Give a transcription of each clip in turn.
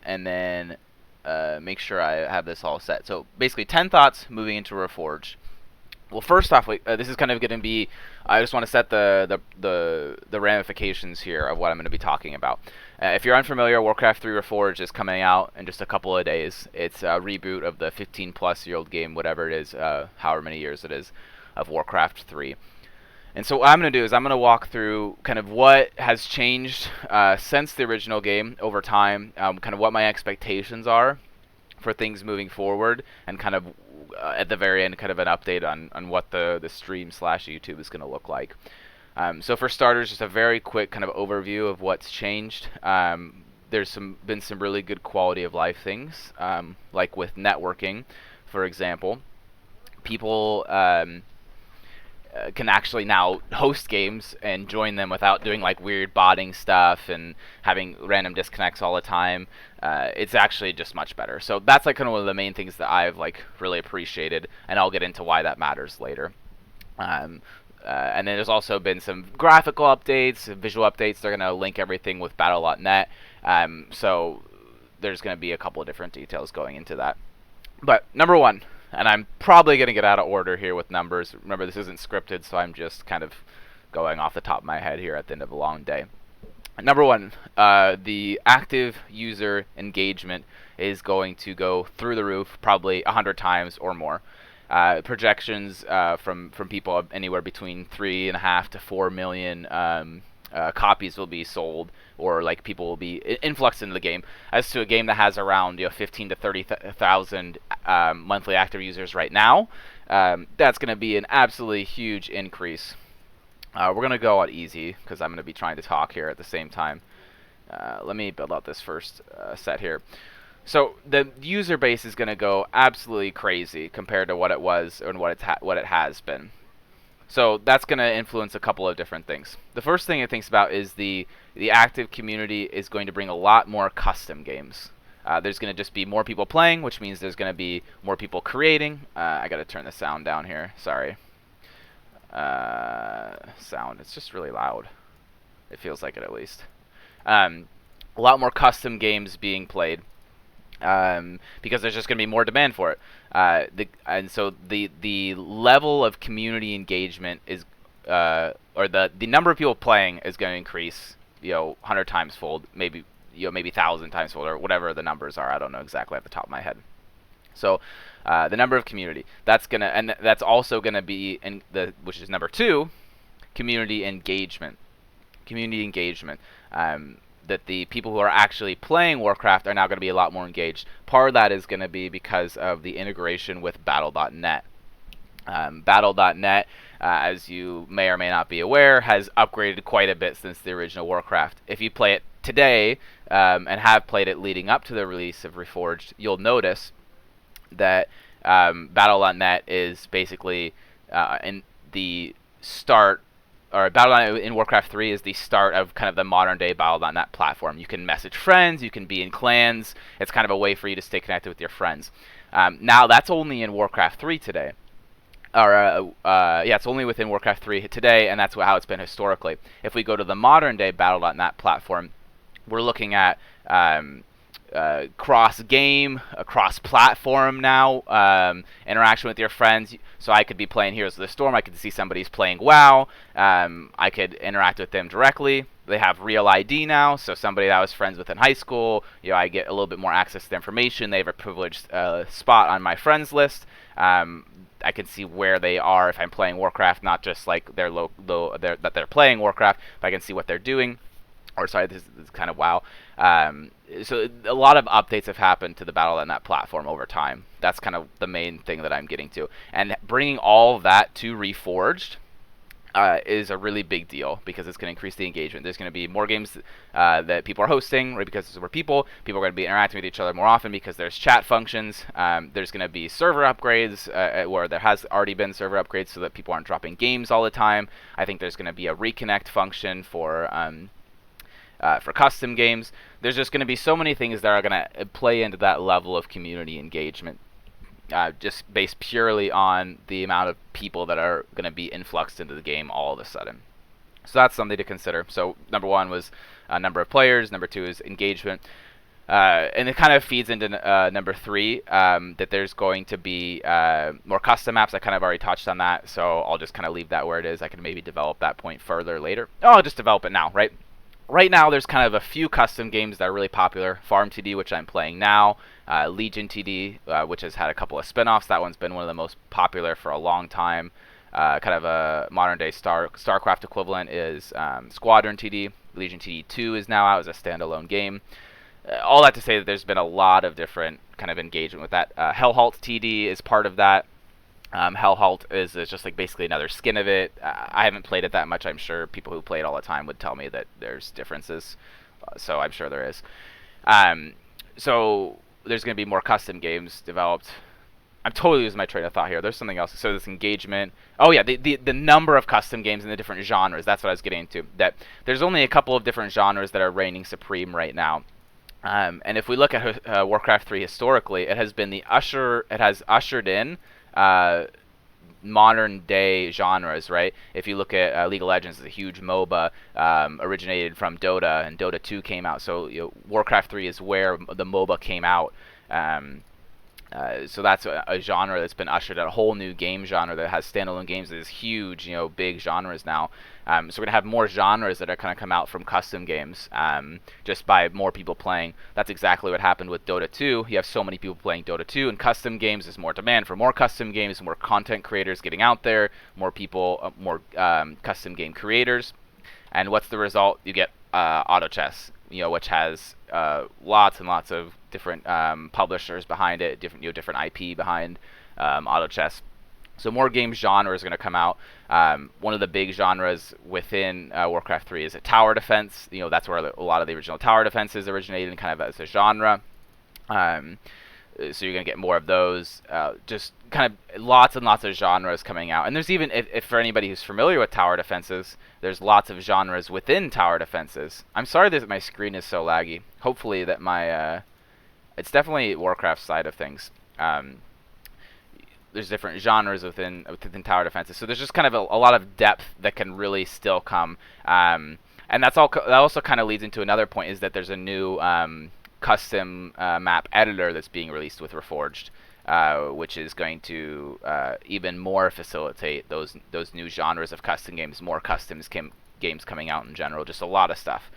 and then make sure I have this all set. So basically 10 thoughts moving into Reforged. Well, first off, this is kind of going to be. I just want to set the ramifications here of what I'm going to be talking about. If you're unfamiliar, Warcraft III Reforged is coming out in just a couple of days. It's a reboot of the 15-plus-year-old game, whatever it is, however many years it is, of Warcraft 3. And so what I'm going to do is I'm going to walk through kind of what has changed since the original game over time, kind of what my expectations are for things moving forward, and kind of at the very end, kind of an update on what the stream/YouTube is going to look like. So for starters, just a very quick kind of overview of what's changed. There's been some really good quality of life things, like with networking, for example. People can actually now host games and join them without doing like weird botting stuff and having random disconnects all the time. It's actually just much better. So that's like kind of one of the main things that I've like really appreciated, and I'll get into why that matters later. And then there's also been some graphical updates, visual updates. They're going to link everything with Battle.net. So there's going to be a couple of different details going into that. But number one, and I'm probably going to get out of order here with numbers. Remember, this isn't scripted, so I'm just kind of going off the top of my head here at the end of a long day. Number one, the active user engagement is going to go through the roof, probably 100 times or more. Projections from people anywhere between 3.5 to 4 million copies will be sold, or like people will be influxed into the game. As to a game that has around 15 to 30,000 monthly active users right now, that's going to be an absolutely huge increase. We're going to go on easy because I'm going to be trying to talk here at the same time. Let me build out this first set here. So the user base is going to go absolutely crazy compared to what it was and what it has been. So that's going to influence a couple of different things. The first thing it thinks about is the active community is going to bring a lot more custom games. There's going to just be more people playing, which means there's going to be more people creating. I got to turn the sound down here. Sorry. Sound. It's just really loud. It feels like it, at least. A lot more custom games being played. Because there's just going to be more demand for it. And so the level of community engagement is, or the number of people playing is going to increase, 100 times fold, maybe 1,000 times fold, or whatever the numbers are. I don't know exactly at the top of my head. So the number of community, and that's also gonna be which is number two, community engagement. Community engagement. That the people who are actually playing Warcraft are now going to be a lot more engaged. Part of that is going to be because of the integration with Battle.net. Battle.net, as you may or may not be aware, has upgraded quite a bit since the original Warcraft. If you play it today, and have played it leading up to the release of Reforged, you'll notice that Battle.net is basically in the start, or Battle.net in Warcraft 3 is the start of kind of the modern-day Battle.net platform. You can message friends, you can be in clans. It's kind of a way for you to stay connected with your friends. Now, that's only in Warcraft 3 today. It's only within Warcraft 3 today, and that's how it's been historically. If we go to the modern-day Battle.net platform, we're looking at cross-game, cross-platform now, interaction with your friends. So I could be playing Heroes of the Storm, I could see somebody's playing WoW, I could interact with them directly. They have real ID now, so somebody that I was friends with in high school, I get a little bit more access to their information. They have a privileged spot on my friends list. I can see where they are if I'm playing Warcraft, not just like that they're playing Warcraft, but I can see what they're doing. Or sorry, this is kind of WoW. So a lot of updates have happened to the Battle.net platform over time. That's kind of the main thing that I'm getting to. And bringing all of that to Reforged is a really big deal because it's going to increase the engagement. There's going to be more games that people are hosting, right? Because there's more people. People are going to be interacting with each other more often because there's chat functions. There's going to be server upgrades, where there has already been server upgrades so that people aren't dropping games all the time. I think there's going to be a reconnect function for custom games. There's just going to be so many things that are going to play into that level of community engagement, just based purely on the amount of people that are going to be influxed into the game all of a sudden. So that's something to consider. So number one was number of players. Number two is engagement. And it kind of feeds into number 3, that there's going to be more custom maps. I kind of already touched on that, so I'll just kind of leave that where it is. I can maybe develop that point further later. Oh, I'll just develop it now, right? Right now, there's kind of a few custom games that are really popular. Farm TD, which I'm playing now. Legion TD, which has had a couple of spin-offs. That one's been one of the most popular for a long time. Kind of a modern-day StarCraft equivalent is Squadron TD. Legion TD 2 is now out as a standalone game. All that to say that there's been a lot of different kind of engagement with that. Hellhalt TD is part of that. Hellhalt is just like basically another skin of it. I haven't played it that much. I'm sure people who play it all the time would tell me that there's differences. So I'm sure there is. So there's going to be more custom games developed. I'm totally losing my train of thought here. There's something else. So this engagement. Oh yeah, the number of custom games in the different genres. That's what I was getting into. That there's only a couple of different genres that are reigning supreme right now. And if we look at Warcraft 3 historically, it has been it has ushered in modern day genres, right? If you look at League of Legends, it's a huge MOBA, originated from Dota, and Dota 2 came out. So Warcraft 3 is where the MOBA came out. So that's a genre that's been ushered in, a whole new game genre that has standalone games that is huge, big genres now. So we're going to have more genres that are going to come out from custom games, just by more people playing. That's exactly what happened with Dota 2. You have so many people playing Dota 2, and custom games, there's more demand for more custom games, more content creators getting out there, more people, more custom game creators. And what's the result? You get auto chess, which has lots and lots of different publishers behind it, different IP behind auto chess. So more game genres are going to come out. One of the big genres within Warcraft 3 is tower defense. That's where a lot of the original tower defenses originated, and kind of as a genre. So you're going to get more of those. Just kind of lots and lots of genres coming out. And there's even, if for anybody who's familiar with tower defenses, there's lots of genres within tower defenses. I'm sorry that my screen is so laggy. Hopefully that my... it's definitely Warcraft's side of things. There's different genres within tower defenses. So there's just kind of a lot of depth that can really still come. And that also kind of leads into another point, is that there's a new... custom map editor that's being released with Reforged, which is going to even more facilitate those new genres of custom games, more custom games coming out in general, just a lot of stuff.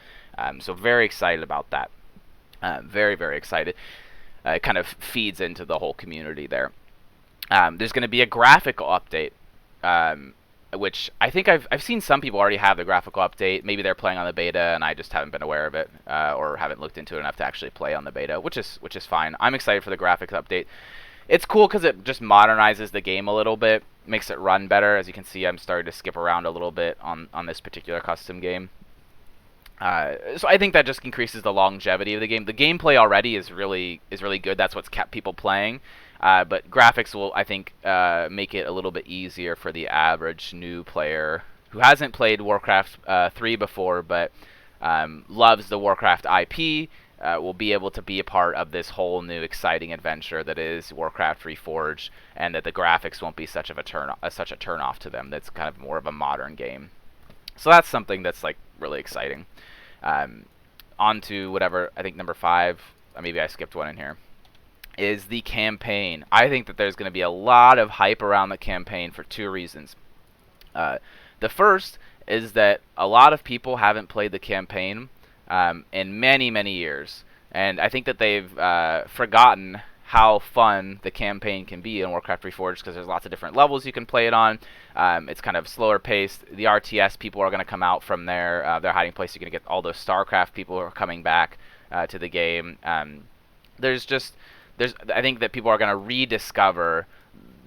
So very excited about that. Very, very excited. It kind of feeds into the whole community there. There's going to be a graphical update, which I think I've seen some people already have the graphical update. Maybe they're playing on the beta and I just haven't been aware of it, or haven't looked into it enough to actually play on the beta, which is fine. I'm excited for the graphics update. It's cool because it just modernizes the game a little bit, makes it run better. As you can see, I'm starting to skip around a little bit on this particular custom game. So I think that just increases the longevity of the game. The gameplay already is really good. That's what's kept people playing. But graphics will, I think, make it a little bit easier for the average new player who hasn't played Warcraft 3 before, but loves the Warcraft IP, will be able to be a part of this whole new exciting adventure that is Warcraft Reforged, and that the graphics won't be such a turn off to them. That's kind of more of a modern game. So that's something that's like really exciting. On to whatever, I think number 5, maybe I skipped one in here, is the campaign. I think that there's going to be a lot of hype around the campaign for 2 reasons. The first is that a lot of people haven't played the campaign in many, many years. And I think that they've forgotten how fun the campaign can be in Warcraft Reforged, because there's lots of different levels you can play it on. It's kind of slower paced. The RTS people are going to come out from their hiding place. You're going to get all those StarCraft people who are coming back to the game. I think that people are going to rediscover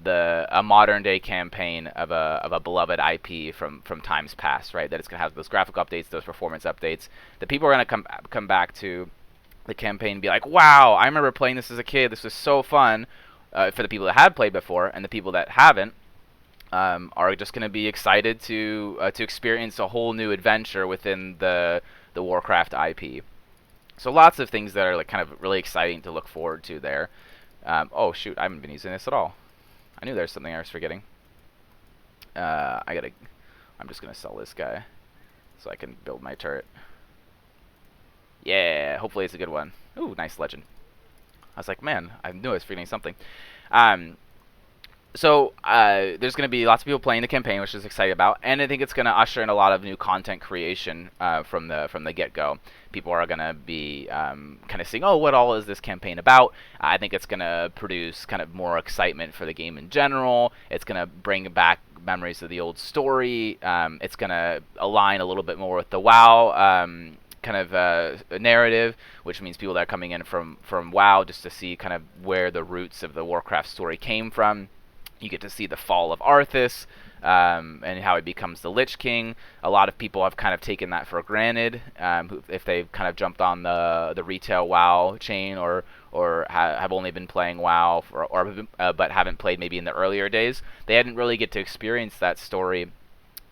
a modern day campaign of a beloved IP from times past, right? That it's going to have those graphic updates, those performance updates. That people are going to come back to the campaign and be like, wow, I remember playing this as a kid. This was so fun. For the people that have played before, and the people that haven't are just going to be excited to experience a whole new adventure within the Warcraft IP. So lots of things that are like kind of really exciting to look forward to there. Oh shoot, I haven't been using this at all. I knew there was something I was forgetting. I'm just gonna sell this guy so I can build my turret. Yeah, hopefully it's a good one. Ooh, nice legend. I was like, man, I knew I was forgetting something. Um, there's going to be lots of people playing the campaign, which is excited about, and I think it's going to usher in a lot of new content creation from the get-go. People are going to be kind of seeing, oh, what all is this campaign about? I think it's going to produce kind of more excitement for the game in general. It's going to bring back memories of the old story. It's going to align a little bit more with the WoW kind of narrative, which means people that are coming in from WoW just to see kind of where the roots of the Warcraft story came from. You get to see the fall of Arthas and how he becomes the Lich King. A lot of people have kind of taken that for granted if they've kind of jumped on the retail WoW chain or have only been playing WoW but haven't played maybe in the earlier days. They didn't really get to experience that story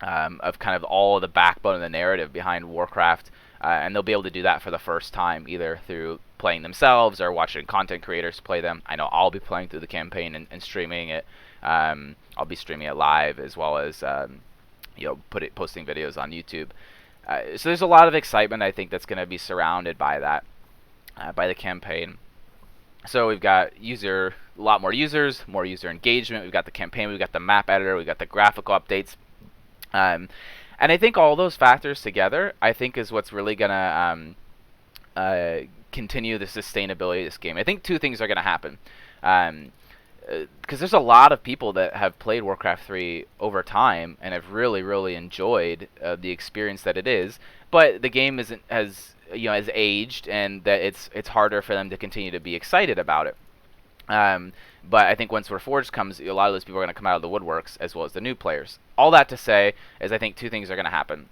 of kind of all the backbone of the narrative behind Warcraft, and they'll be able to do that for the first time either through playing themselves or watching content creators play them. I know I'll be playing through the campaign and streaming it. I'll be streaming it live as well as posting videos on YouTube. So there's a lot of excitement I think that's going to be surrounded by that, by the campaign. So we've got a lot more users, more user engagement. We've got the campaign, we've got the map editor, we've got the graphical updates. And I think all those factors together, I think, is what's really going to continue the sustainability of this game. I think two things are going to happen. Because there's a lot of people that have played Warcraft 3 over time and have really, really enjoyed the experience that it is. But the game has aged, and that it's harder for them to continue to be excited about it. But I think once Reforged comes, a lot of those people are going to come out of the woodworks, as well as the new players. All that to say is I think two things are going to happen.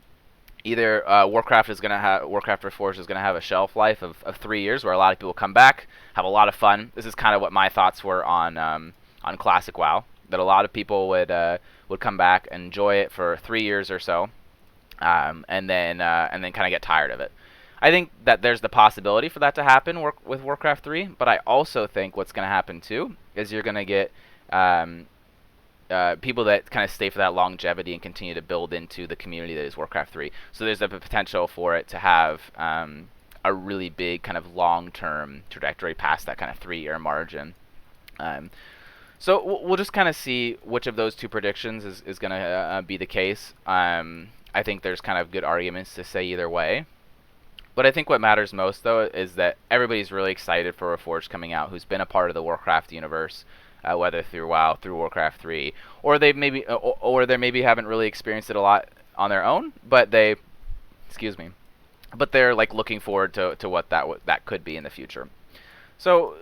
Either Warcraft Reforged is going to have a shelf life of 3 years, where a lot of people come back, have a lot of fun. This is kind of what my thoughts were on Classic WoW. That a lot of people would come back and enjoy it for 3 years or so, and then kind of get tired of it. I think that there's the possibility for that to happen with Warcraft 3, but I also think what's going to happen too is you're going to get people that kind of stay for that longevity and continue to build into the community that is Warcraft 3. So there's the potential for it to have a really big kind of long-term trajectory past that kind of 3-year margin. So we'll just kind of see which of those two predictions is going to be the case. I think there's kind of good arguments to say either way. But I think what matters most, though, is that everybody's really excited for Reforged coming out, who's been a part of the Warcraft universe, whether through WoW, through Warcraft 3, or they maybe haven't really experienced it a lot on their own, but they're like looking forward to what that could be in the future. So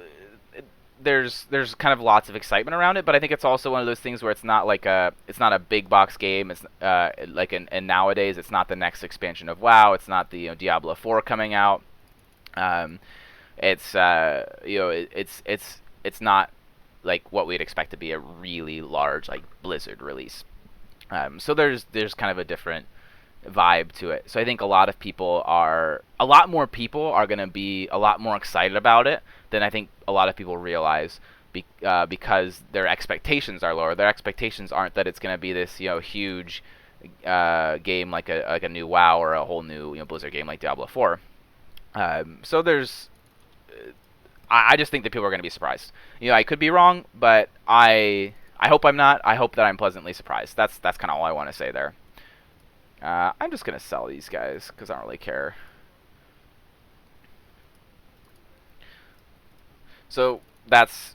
there's kind of lots of excitement around it, but I think it's also one of those things where it's not a big box game. It's and nowadays it's not the next expansion of WoW. It's not the Diablo 4 coming out. It's not like what we'd expect to be a really large like Blizzard release. So there's kind of a different vibe to it. So I think a lot more people are going to be a lot more excited about it than I think a lot of people realize, because their expectations are lower. Their expectations aren't that it's going to be this huge game like a new WoW or a whole new Blizzard game like Diablo 4. So there's I just think that people are going to be surprised. I could be wrong, but I hope I'm not. I hope that I'm pleasantly surprised. That's kind of all I want to say there. I'm just going to sell these guys because I don't really care. So that's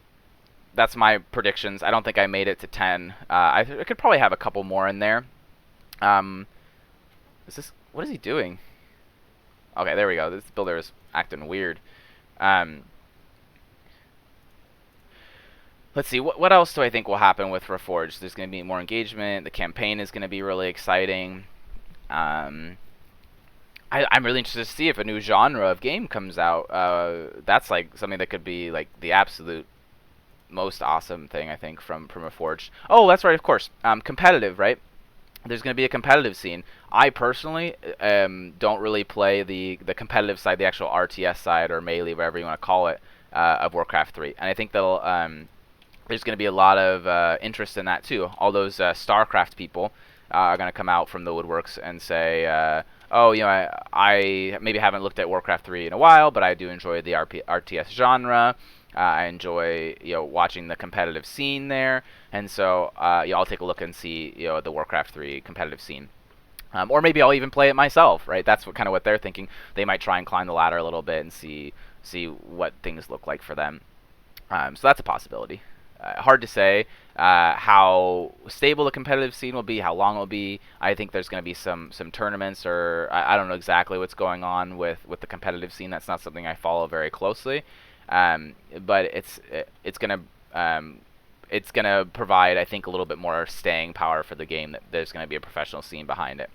my predictions. I don't think I made it to 10. I could probably have a couple more in there. What is he doing? Okay, there we go. This builder is acting weird. Let's see, what else do I think will happen with Reforged? There's going to be more engagement. The campaign is going to be really exciting. I'm really interested to see if a new genre of game comes out. That's like something that could be like the absolute most awesome thing, I think, from Reforged. Oh, that's right, of course. Competitive, right? There's going to be a competitive scene. I personally don't really play the competitive side, the actual RTS side or melee, whatever you want to call it, of Warcraft 3. And I think there's going to be a lot of interest in that too. All those StarCraft people are going to come out from the woodworks and say, oh, I maybe haven't looked at Warcraft 3 in a while, but I do enjoy the RTS genre. I enjoy watching the competitive scene there, and so I'll take a look and see the Warcraft 3 competitive scene. Or maybe I'll even play it myself, right? That's kind of what they're thinking. They might try and climb the ladder a little bit and see what things look like for them. So that's a possibility. Hard to say how stable the competitive scene will be, how long it will be. I think there's going to be some tournaments, or I don't know exactly what's going on with the competitive scene. That's not something I follow very closely, but it's gonna provide, I think, a little bit more staying power for the game. That there's going to be a professional scene behind it.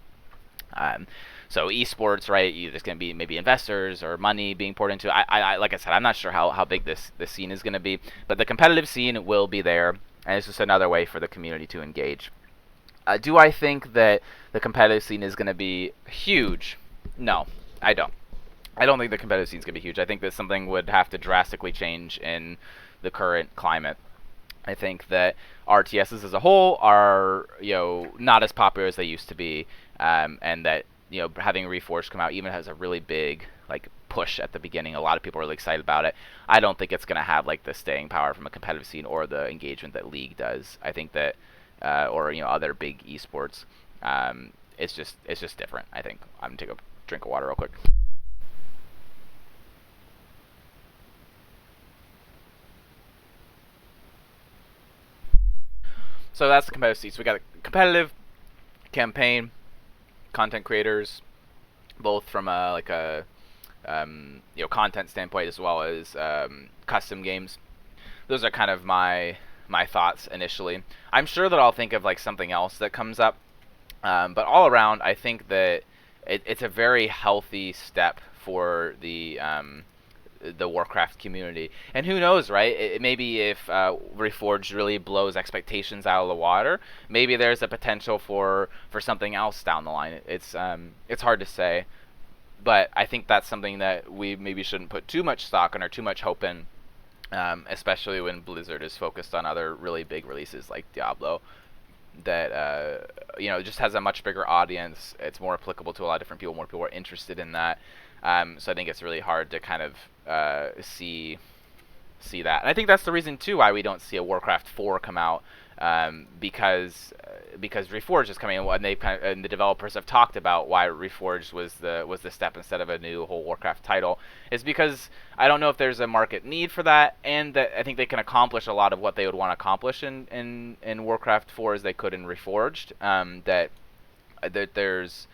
So esports, right? There's going to be maybe investors or money being poured into. Like I said, I'm not sure how big this scene is going to be, but the competitive scene will be there, and it's just another way for the community to engage. Do I think that the competitive scene is going to be huge? No, I don't. I don't think the competitive scene is going to be huge. I think that something would have to drastically change in the current climate. I think that RTSs as a whole are not as popular as they used to be, and that having Reforged come out even has a really big push at the beginning. A lot of people are really excited about it. I don't think it's going to have the staying power from a competitive scene or the engagement that League does. I think that or other big esports. It's just different. I think I'm gonna take a drink of water real quick. So that's the competitive scene. So we got a competitive, campaign, content creators, both from a content standpoint as well as custom games. Those are kind of my thoughts initially. I'm sure that I'll think of something else that comes up, but all around, I think that it's a very healthy step for the Warcraft community. And who knows, right? Maybe if Reforged really blows expectations out of the water, maybe there's a potential for something else down the line. It's hard to say, but I think that's something that we maybe shouldn't put too much stock in or too much hope in, especially when Blizzard is focused on other really big releases like Diablo that just has a much bigger audience. It's more applicable to a lot of different people. More people are interested in that. So I think it's really hard to kind of see that. And I think that's the reason too why we don't see a Warcraft 4 come out, because Reforged is coming in, and and the developers have talked about why Reforged was the step instead of a new whole Warcraft title. Is because I don't know if there's a market need for that, and that I think they can accomplish a lot of what they would want to accomplish in Warcraft 4 as they could in Reforged. That there's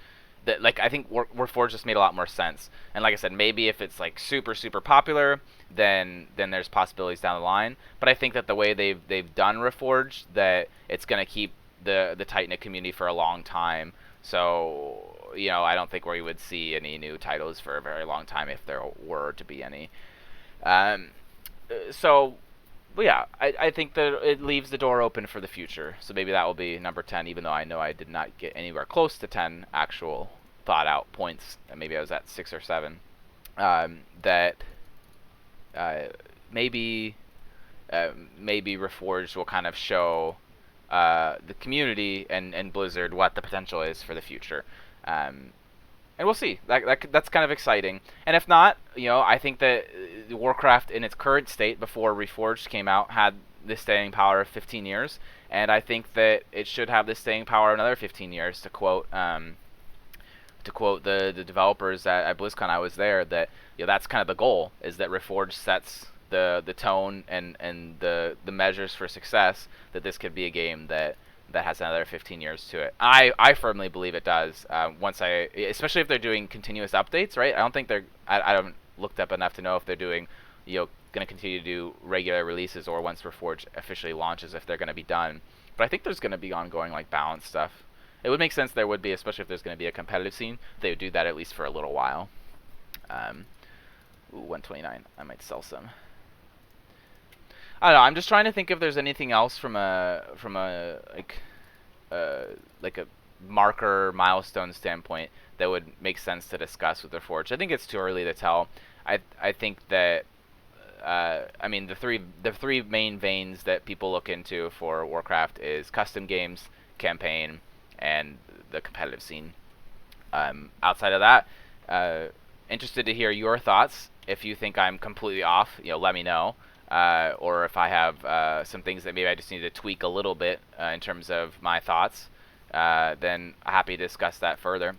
that I think Reforged just made a lot more sense. And like I said, maybe if it's super super popular, then there's possibilities down the line. But I think that the way they've done Reforged, that it's gonna keep the tight knit community for a long time. So I don't think we would see any new titles for a very long time if there were to be any. So. But yeah, I think that it leaves the door open for the future. So maybe that will be number 10, even though I know I did not get anywhere close to 10 actual thought out points. And maybe I was at 6 or 7. That maybe Reforged will kind of show the community and Blizzard what the potential is for the future. And we'll see. That's kind of exciting. And if not, I think that Warcraft in its current state before Reforged came out had this staying power of 15 years, and I think that it should have this staying power another 15 years. To quote the developers at BlizzCon, I was there. That that's kind of the goal, is that Reforged sets the tone and the measures for success. That this could be a game that has another 15 years to it. I firmly believe it does. Especially if they're doing continuous updates, right? I don't think I haven't looked up enough to know if they're doing, going to continue to do regular releases, or once Reforged officially launches, if they're going to be done. But I think there's going to be ongoing balance stuff. It would make sense there would be, especially if there's going to be a competitive scene. They would do that at least for a little while. 129. I might sell some. I don't know. I'm just trying to think if there's anything else from a marker milestone standpoint that would make sense to discuss with Reforged. I think it's too early to tell. I think that the three main veins that people look into for Warcraft is custom games, campaign, and the competitive scene. Outside of that, interested to hear your thoughts. If you think I'm completely off, let me know. Or if I have some things that maybe I just need to tweak a little bit in terms of my thoughts, then happy to discuss that further.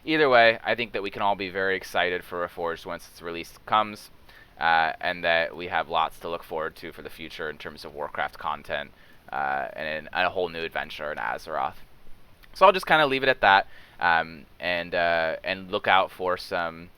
Either way, I think that we can all be very excited for Reforged once its release comes, and that we have lots to look forward to for the future in terms of Warcraft content and a whole new adventure in Azeroth. So I'll just kind of leave it at that, and look out for some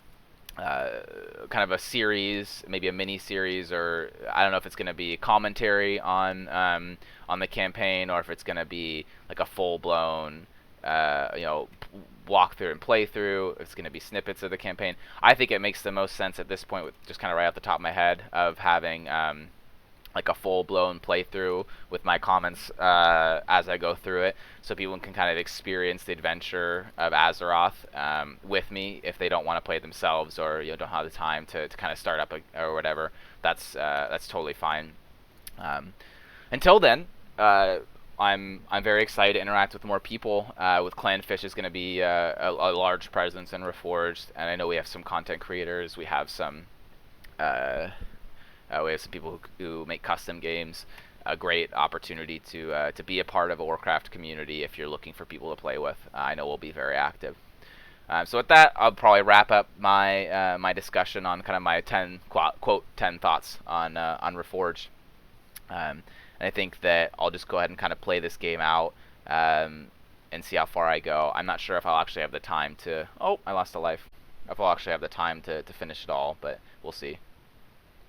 kind of a series, maybe a mini series, or I don't know if it's going to be commentary on the campaign, or if it's going to be like a full blown walkthrough and playthrough. It's going to be snippets of the campaign. I think it makes the most sense at this point, with just kind of right off the top of my head, of having like a full-blown playthrough with my comments as I go through it, so people can kind of experience the adventure of Azeroth with me if they don't want to play it themselves, or don't have the time to kind of start up or whatever. That's totally fine. Until then, I'm very excited to interact with more people. With Clanfish is going to be a large presence in Reforged, and I know we have some content creators. We have some people who make custom games. A great opportunity to be a part of a Warcraft community if you're looking for people to play with. I know we'll be very active. So with that, I'll probably wrap up my my discussion on kind of my 10 thoughts on Reforged. And I think that I'll just go ahead and kind of play this game out and see how far I go. I'm not sure if I'll actually have the time to... Oh, I lost a life. If I'll actually have the time to finish it all, but we'll see.